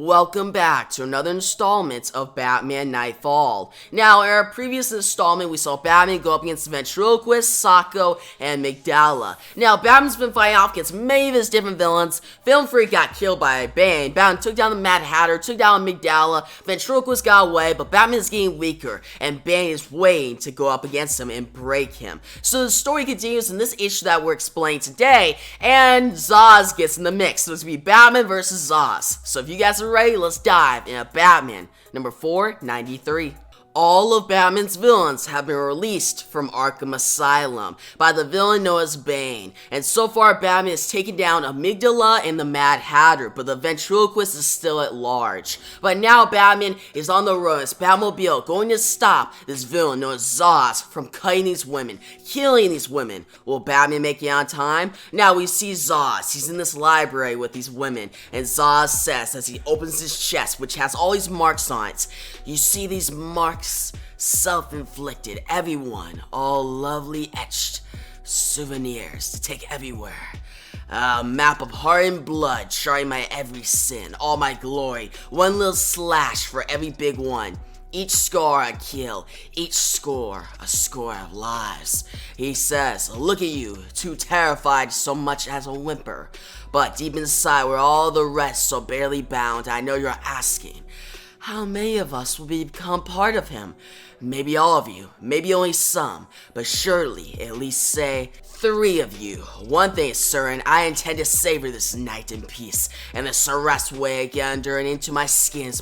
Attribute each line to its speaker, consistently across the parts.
Speaker 1: Welcome back to another installment of Batman Knightfall. Now, in our previous installment, we saw Batman go up against Ventriloquist, Sacco, and Migdala. Now, Batman's been fighting off against many of his different villains. Film Freak got killed by Bane. Batman took down the Mad Hatter, took down Migdala. Ventriloquist got away, but Batman is getting weaker, and Bane is waiting to go up against him and break him. So the story continues in this issue that we're explaining today, and Zsasz gets in the mix. So it's going to be Batman versus Zsasz. So if you guys are ready, let's dive into Batman number 493. All of Batman's villains have been released from Arkham Asylum by the villain known as Bane, and so far Batman has taken down Amygdala and the Mad Hatter, but the Ventriloquist is still at large. But now Batman is on the road in his Batmobile, going to stop this villain known as Zsasz from cutting these women, killing these women. Will Batman make it on time? Now we see Zsasz. He's in this library with these women, and Zsasz says as he opens his chest, which has all these marks on it, you see these marks, self-inflicted, everyone, all lovely etched souvenirs to take everywhere. A map of heart and blood, showing my every sin, all my glory, one little slash for every big one. Each scar a kill, each score a score of lives. He says, look at you, too terrified so much as a whimper. But deep inside where all the rest so barely bound, I know you're asking, how many of us will become part of him? Maybe all of you, maybe only some, but surely at least say 3 of you. One thing is certain, I intend to savor this night in peace, and the Sarest way I get under and into my skin is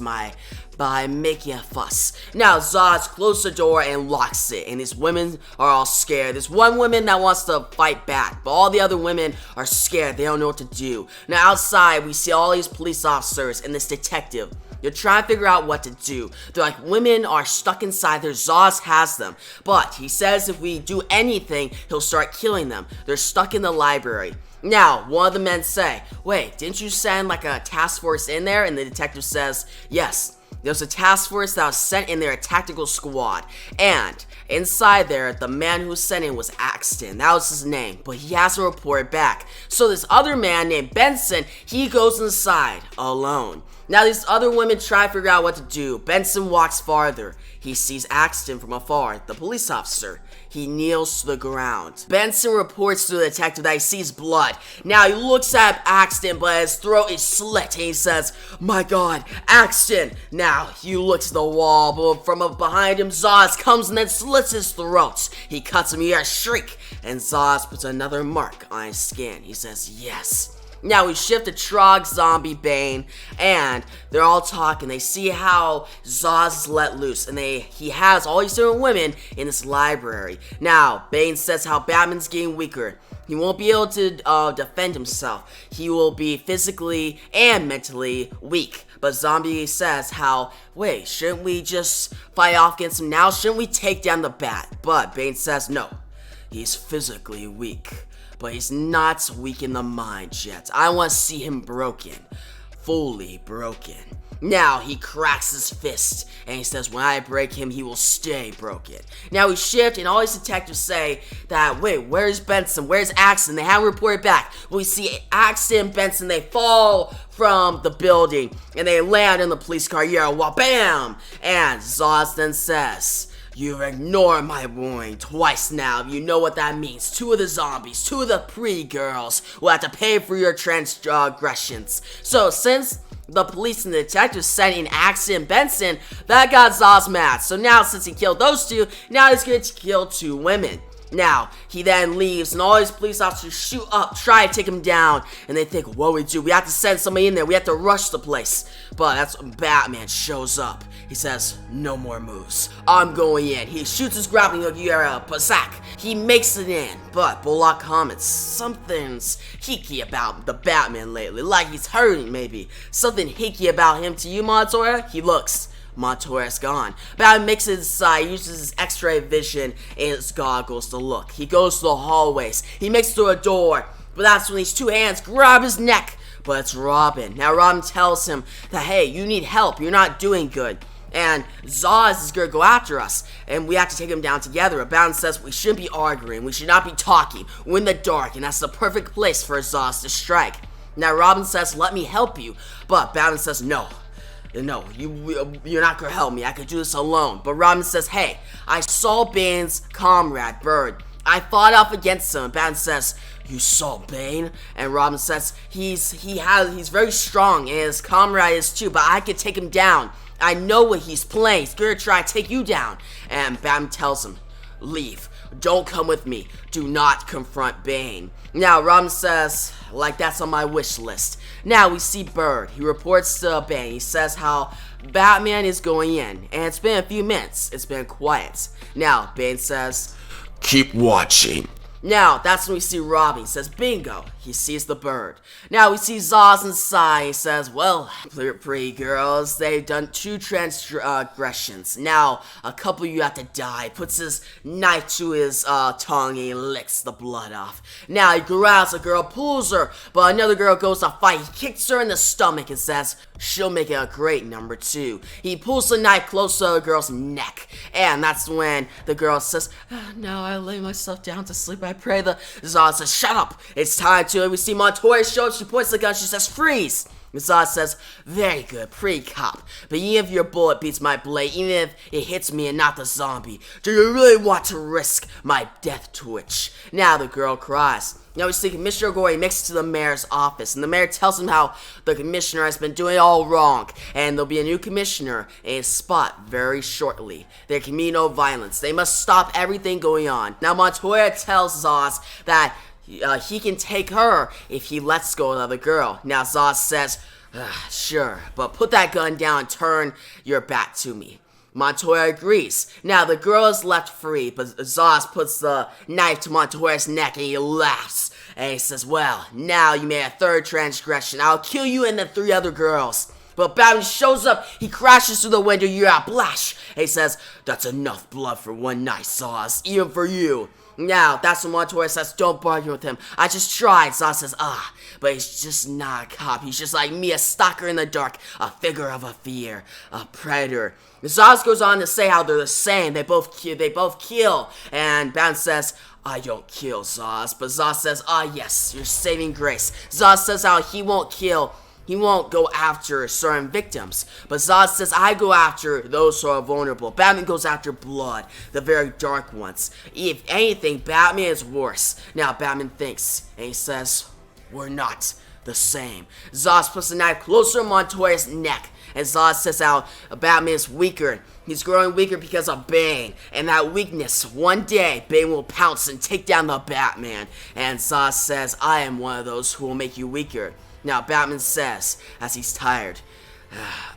Speaker 1: by making a fuss. Now Zsasz closes the door and locks it, and these women are all scared. There's one woman that wants to fight back, but all the other women are scared. They don't know what to do. Now outside, we see all these police officers and this detective. They're trying to figure out what to do. They're like, women are stuck inside there. Zsasz has them. But he says if we do anything, he'll start killing them. They're stuck in the library. Now, one of the men say, wait, didn't you send like a task force in there? And the detective says, yes. There's a task force that was sent in there, a tactical squad. And inside there, the man who was sent in was Axton. That was his name, but he hasn't reported back. So this other man named Benson, he goes inside alone. Now these other women try to figure out what to do. Benson walks farther. He sees Axton from afar, the police officer. He kneels to the ground. Benson reports to the detective that he sees blood. Now he looks at Axton, but his throat is slit, and he says, my God, Axton! Now he looks at the wall, but from behind him, Zsasz comes and then slits his throat. He cuts him, he hears a shriek, and Zsasz puts another mark on his skin. He says, yes. Now we shift to Trog, Zombie, Bane, and they're all talking. They see how Zsasz is let loose, and he has all these different women in this library. Now, Bane says how Batman's getting weaker. He won't be able to defend himself. He will be physically and mentally weak. But Zombie says how, wait, shouldn't we just fight off against him now? Shouldn't we take down the Bat? But Bane says no. He's physically weak. But he's not weak in the mind yet. I want to see him broken. Fully broken. Now he cracks his fist and he says when I break him, he will stay broken. Now we shift and all these detectives say that, wait, where's Benson? Where's Axton? They haven't reported back. We see Axton and Benson, they fall from the building and they land in the police car. Yeah, well, bam! And Zsasz then says, you ignore my warning twice now. You know what that means. 2 of the zombies, 2 of the pretty girls will have to pay for your transgressions. So since the police and the detectives sent in Axton and Benson, that got Zsasz mad. So now since he killed those 2, now he's going to kill 2 women. Now, he then leaves, and all his police officers shoot up, try to take him down, and they think, what do we do? We have to send somebody in there, we have to rush the place. But that's when Batman shows up. He says, no more moves. I'm going in. He shoots his grappling hook, Pasak. He makes it in, but Bullock comments, something's hickey about the Batman lately, like he's hurting maybe. Something hickey about him to you, Montoya? He looks. Montoya's gone. Batman makes it inside, uses his x-ray vision and his goggles to look. He goes to the hallways. He makes it to a door, but that's when these 2 hands grab his neck. But it's Robin. Now Robin tells him that, hey, you need help. You're not doing good. And Zsasz is going to go after us, and we have to take him down together. Batman says we shouldn't be arguing. We should not be talking. We're in the dark, and that's the perfect place for Zsasz to strike. Now Robin says, let me help you. But Batman says, no. no, you're not gonna help me. I could do this alone. But Robin says, hey, I saw Bane's comrade, Bird. I fought off against him. Batman says, you saw Bane? And Robin says, he's very strong, and his comrade is too, but I could take him down. I know what he's playing. He's gonna try to take you down. And Batman tells him, leave. Don't come with me. Do not confront Bane. Now, Robin says, like, that's on my wish list. Now, we see Bird. He reports to Bane. He says how Batman is going in. And it's been a few minutes. It's been quiet. Now, Bane says, keep watching. Now, that's when we see Robin. He says, bingo. He sees the bird. Now, we see Zsasz inside. He says, well, pretty girls, they've done 2 transgressions. Now, a couple of you have to die. Puts his knife to his tongue and he licks the blood off. Now, he grabs a girl, pulls her, but another girl goes to fight. He kicks her in the stomach and says, she'll make it a great number 2. He pulls the knife close to the girl's neck. And that's when the girl says, now I lay myself down to sleep. I pray. The Zsasz says, shut up. It's time to. We see Montoya show up. She points the gun. She says, freeze. Zsasz says, very good, pretty cop. But even if your bullet beats my blade, even if it hits me and not the zombie, do you really want to risk my death twitch? Now the girl cries. Now we see Commissioner Gordon makes it to the mayor's office, and the mayor tells him how the commissioner has been doing it all wrong, and there'll be a new commissioner in his spot very shortly. There can be no violence. They must stop everything going on. Now Montoya tells Zsasz that he can take her if he lets go of the girl. Now Zsasz says, sure, but put that gun down and turn your back to me. Montoya agrees. Now the girl is left free, but Zsasz puts the knife to Montoya's neck and he laughs. And he says, well, now you made a 3rd transgression. I'll kill you and the 3 other girls. But Batman shows up, he crashes through the window, you're out, blash. And he says, that's enough blood for one night, Zsasz, even for you. Now, that's when Montoya says, don't bargain with him. I just tried. Zsasz says, but he's just not a cop. He's just like me, a stalker in the dark, a figure of a fear, a predator. Zsasz goes on to say how they're the same. They both kill. And Batman says, I don't kill, Zsasz. But Zsasz says, yes, you're saving grace. Zsasz says how he won't kill. He won't go after certain victims. But Zsasz says, I go after those who are vulnerable. Batman goes after blood, the very dark ones. If anything, Batman is worse. Now, Batman thinks, and he says, we're not the same. Zsasz puts the knife closer to Montoya's neck. And Zsasz says how Batman is weaker. He's growing weaker because of Bane. And that weakness, one day, Bane will pounce and take down the Batman. And Zsasz says, I am one of those who will make you weaker. Now, Batman says, as he's tired,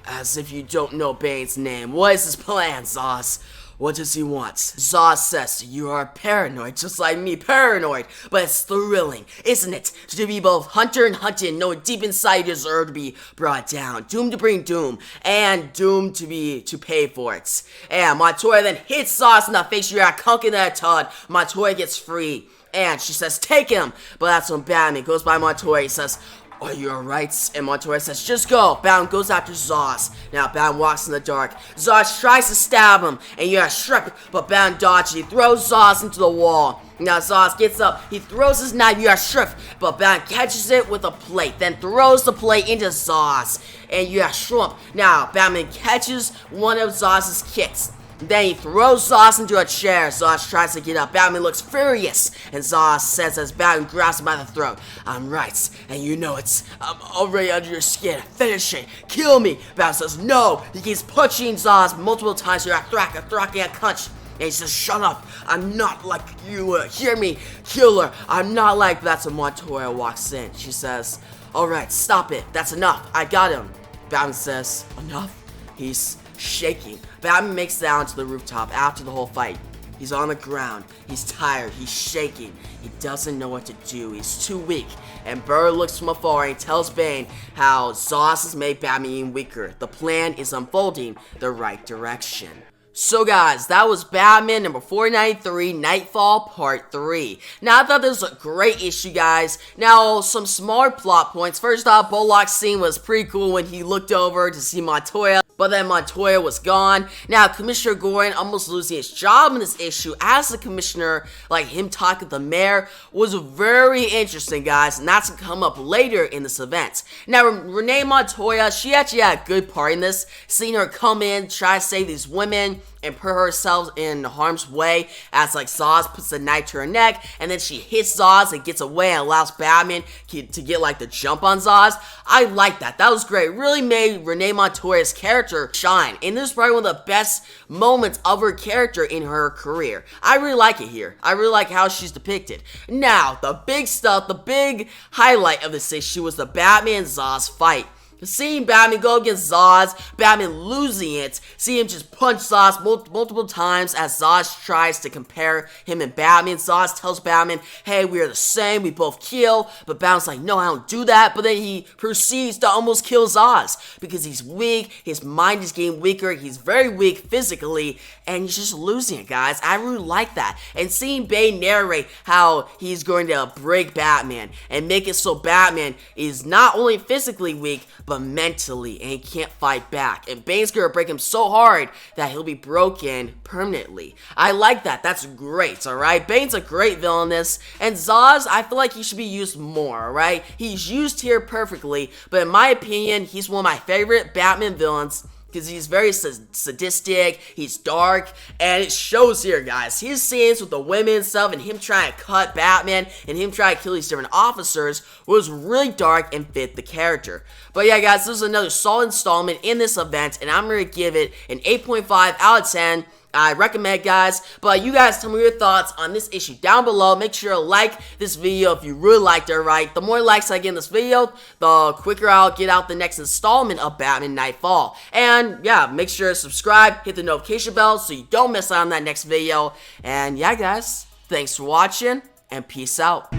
Speaker 1: as if you don't know Bane's name, what is his plan, Zsasz? What does he want? Zsasz says, you are paranoid, just like me, paranoid. But it's thrilling, isn't it? To be both hunter and hunted, knowing deep inside you deserve to be brought down. Doomed to bring doom, and doomed to pay for it. And Montoya then hits Zsasz in the face, you're conking that Todd. Montoya gets free, and she says, take him. But that's when Batman goes by Montoya, he says, are you alright? And Montoya says, just go. Batman goes after Zsasz. Now, Batman walks in the dark. Zsasz tries to stab him, and you have Shrek, but Batman dodges. He throws Zsasz into the wall. Now, Zsasz gets up. He throws his knife. You have Shrek, but Batman catches it with a plate, then throws the plate into Zsasz. And you have Shrimp. Now, Batman catches one of Zsasz's kicks. Then he throws Zsasz into a chair. Zsasz tries to get up. Batman looks furious. And Zsasz says as Batman grabs him by the throat, I'm right, and you know it. I'm already under your skin. Finish it. Kill me. Batman says no. He keeps punching Zsasz multiple times. You're a thracking a punch. And he says, shut up. I'm not like you. Hear me, killer. I'm not like that. So Montoya walks in. She says, alright, stop it. That's enough. I got him. Batman says, enough? He's shaking. Batman makes it down to the rooftop after the whole fight. He's on the ground. He's tired. He's shaking. He doesn't know what to do. He's too weak. And Bird looks from afar and tells Bane how Zsasz has made Batman even weaker. The plan is unfolding the right direction. So guys, that was Batman number 493, Knightfall Part 3. Now, I thought this was a great issue, guys. Now, some smaller plot points. First off, Bullock's scene was pretty cool when he looked over to see Montoya. but then Montoya was gone. Now, Commissioner Gordon almost losing his job in this issue as the commissioner, like him talking to the mayor, was very interesting, guys, and that's gonna come up later in this event. Now, Renee Montoya, she actually had a good part in this, seeing her come in, try to save these women, and put herself in harm's way as like Zsasz puts the knife to her neck, and then she hits Zsasz and gets away and allows Batman to get like the jump on Zsasz. I like that. That was great. Really made Renee Montoya's character shine, and this is probably one of the best moments of her character in her career. I really like it here. I really like how she's depicted. Now, the big stuff, the big highlight of this issue was the Batman-Zsasz fight. Seeing Batman go against Zsasz, Batman losing it, seeing him just punch Zsasz multiple times as Zsasz tries to compare him and Batman. Zsasz tells Batman, hey, we are the same, we both kill, but Batman's like, no, I don't do that, but then he proceeds to almost kill Zsasz because he's weak, his mind is getting weaker, he's very weak physically, and he's just losing it, guys. I really like that. And seeing Bane narrate how he's going to break Batman and make it so Batman is not only physically weak, but mentally, and he can't fight back. And Bane's gonna break him so hard that he'll be broken permanently. I like that. That's great, alright? Bane's a great villain in this, and Zsasz, I feel like he should be used more, alright? He's used here perfectly, but in my opinion, he's one of my favorite Batman villains, because he's very sadistic, he's dark, and it shows here, guys. His scenes with the women and stuff, and him trying to cut Batman, and him trying to kill these different officers, was really dark and fit the character. But yeah, guys, this was another solid installment in this event, and I'm going to give it an 8.5 out of 10. I recommend, guys, but you guys tell me your thoughts on this issue down below. Make sure to like this video if you really liked it, right? The more likes I get in this video, the quicker I'll get out the next installment of Batman Knightfall. And yeah, make sure to subscribe, hit the notification bell so you don't miss out on that next video. And yeah, guys, thanks for watching, and peace out.